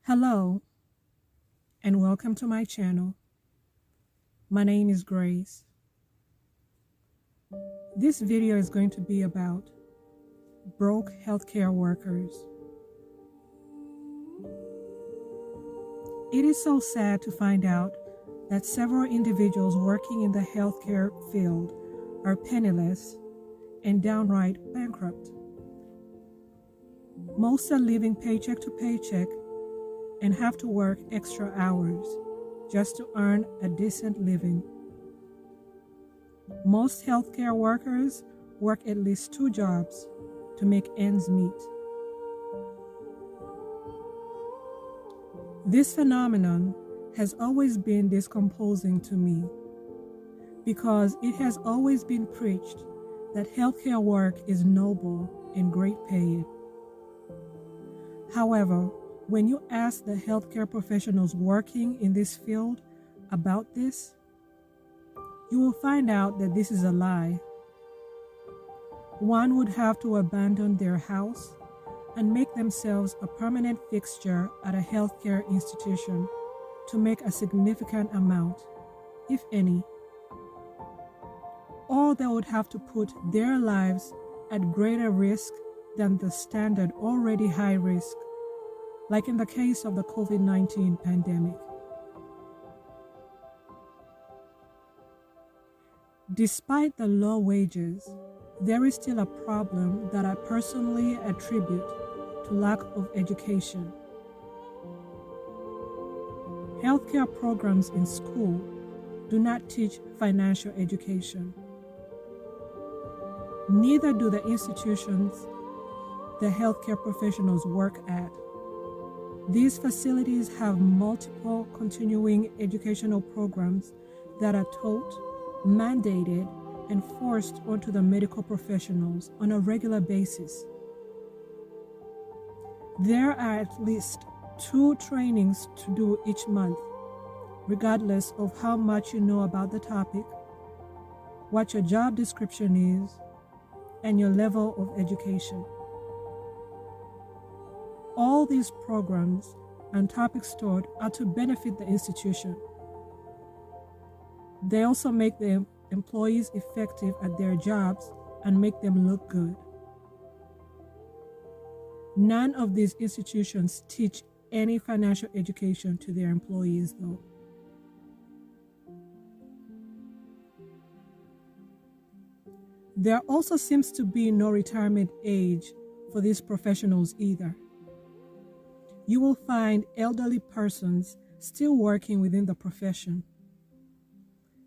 Hello, and welcome to my channel. My name is Grace. This video is going to be about broke healthcare workers. It is so sad to find out that several individuals working in the healthcare field are penniless and downright bankrupt. Most are living paycheck to paycheck and have to work extra hours just to earn a decent living. Most healthcare workers work at least 2 jobs to make ends meet. This phenomenon has always been discomposing to me because it has always been preached that healthcare work is noble and great paid. However, when you ask the healthcare professionals working in this field about this, you will find out that this is a lie. One would have to abandon their house and make themselves a permanent fixture at a healthcare institution to make a significant amount, if any. Or they would have to put their lives at greater risk than the standard already high risk, like in the case of the COVID-19 pandemic. Despite the low wages, there is still a problem that I personally attribute to lack of education. Healthcare programs in school do not teach financial education. Neither do the institutions the healthcare professionals work at. These facilities have multiple continuing educational programs that are taught, mandated, and forced onto the medical professionals on a regular basis. There are at least 2 trainings to do each month, regardless of how much you know about the topic, what your job description is, and your level of education. All these programs and topics taught are to benefit the institution. They also make the employees effective at their jobs and make them look good. None of these institutions teach any financial education to their employees, though. There also seems to be no retirement age for these professionals either. You will find elderly persons still working within the profession.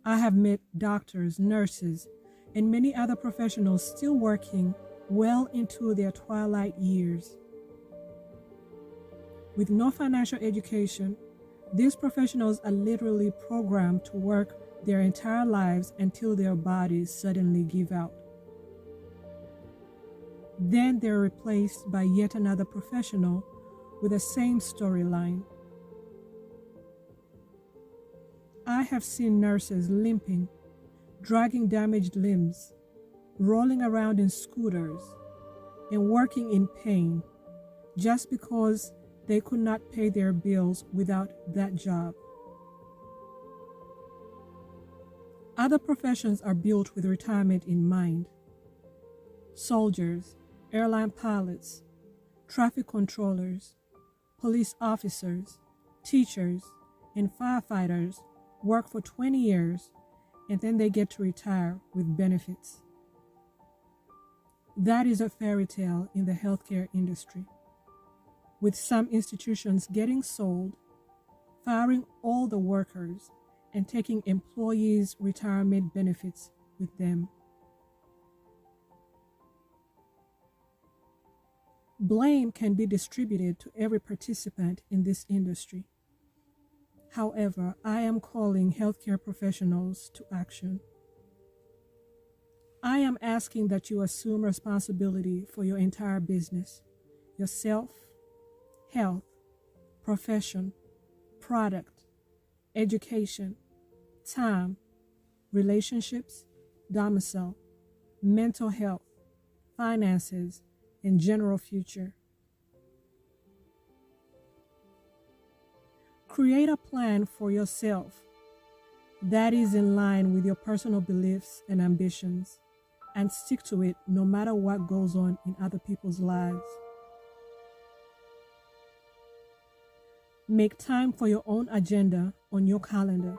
I have met doctors, nurses, and many other professionals still working well into their twilight years. With no financial education, these professionals are literally programmed to work their entire lives until their bodies suddenly give out. Then they're replaced by yet another professional with the same storyline. I have seen nurses limping, dragging damaged limbs, rolling around in scooters, and working in pain just because they could not pay their bills without that job. Other professions are built with retirement in mind. Soldiers, airline pilots, traffic controllers, police officers, teachers, and firefighters work for 20 years and then they get to retire with benefits. That is a fairy tale in the healthcare industry, with some institutions getting sold, firing all the workers, and taking employees' retirement benefits with them. Blame can be distributed to every participant in this industry. However, I am calling healthcare professionals to action. I am asking that you assume responsibility for your entire business, yourself, health, profession, product, education, time, relationships, domicile, mental health, finances, and general future. Create a plan for yourself that is in line with your personal beliefs and ambitions, and stick to it no matter what goes on in other people's lives. Make time for your own agenda on your calendar.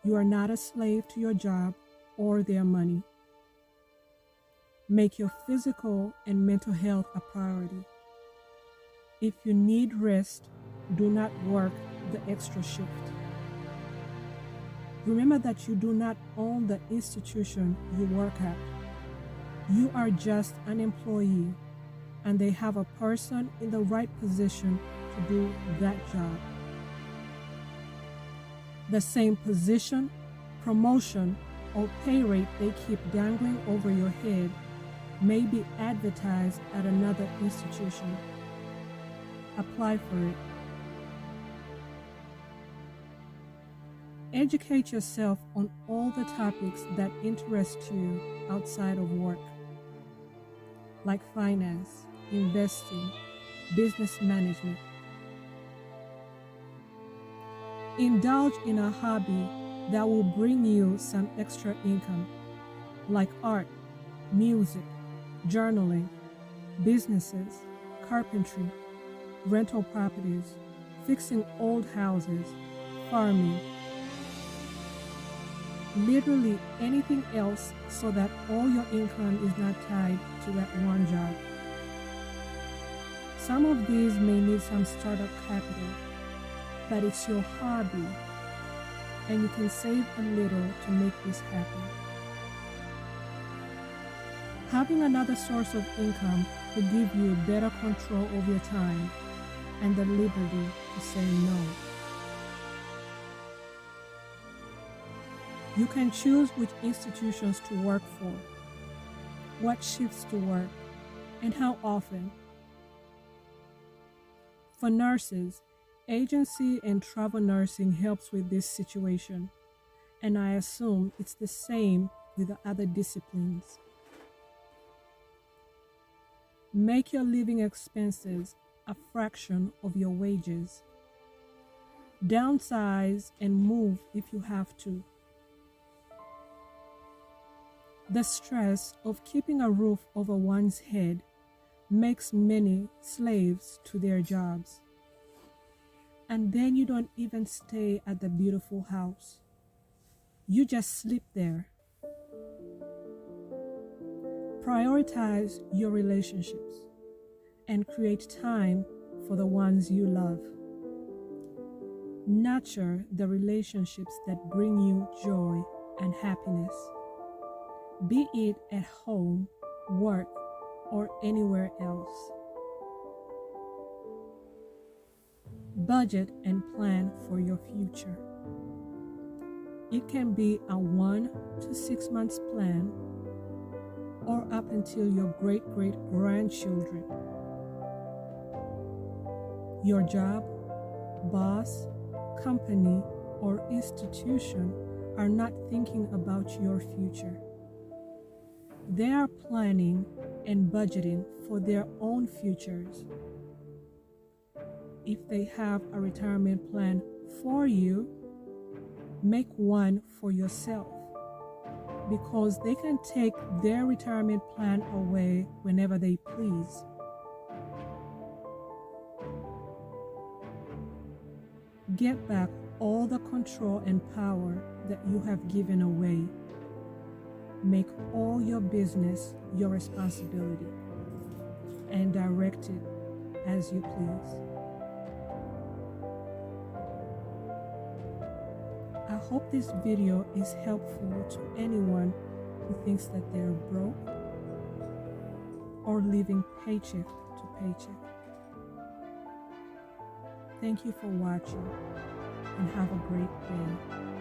You are not a slave to your job or their money. Make your physical and mental health a priority. If you need rest, do not work the extra shift. Remember that you do not own the institution you work at. You are just an employee, and they have a person in the right position to do that job. The same position, promotion, or pay rate they keep dangling over your head may be advertised at another institution. Apply for it. Educate yourself on all the topics that interest you outside of work, like finance, investing, business management. Indulge in a hobby that will bring you some extra income, like art, music, journaling, businesses, carpentry, rental properties, fixing old houses, farming, literally anything else, so that all your income is not tied to that one job. Some of these may need some startup capital, but it's your hobby, and you can save a little to make this happen. Having another source of income will give you better control over your time and the liberty to say no. You can choose which institutions to work for, what shifts to work, and how often. For nurses, agency and travel nursing helps with this situation, and I assume it's the same with the other disciplines. Make your living expenses a fraction of your wages. Downsize and move if you have to. The stress of keeping a roof over one's head makes many slaves to their jobs. And then you don't even stay at the beautiful house. You just sleep there. Prioritize your relationships and create time for the ones you love. Nurture the relationships that bring you joy and happiness, be it at home, work, or anywhere else. Budget and plan for your future. It can be a 1 to 6 months plan, or up until your great-great-grandchildren. Your job, boss, company, or institution are not thinking about your future. They are planning and budgeting for their own futures. If they have a retirement plan for you, make one for yourself, because they can take their retirement plan away whenever they please. Get back all the control and power that you have given away. Make all your business your responsibility and direct it as you please. I hope this video is helpful to anyone who thinks that they're broke or living paycheck to paycheck. Thank you for watching, and have a great day.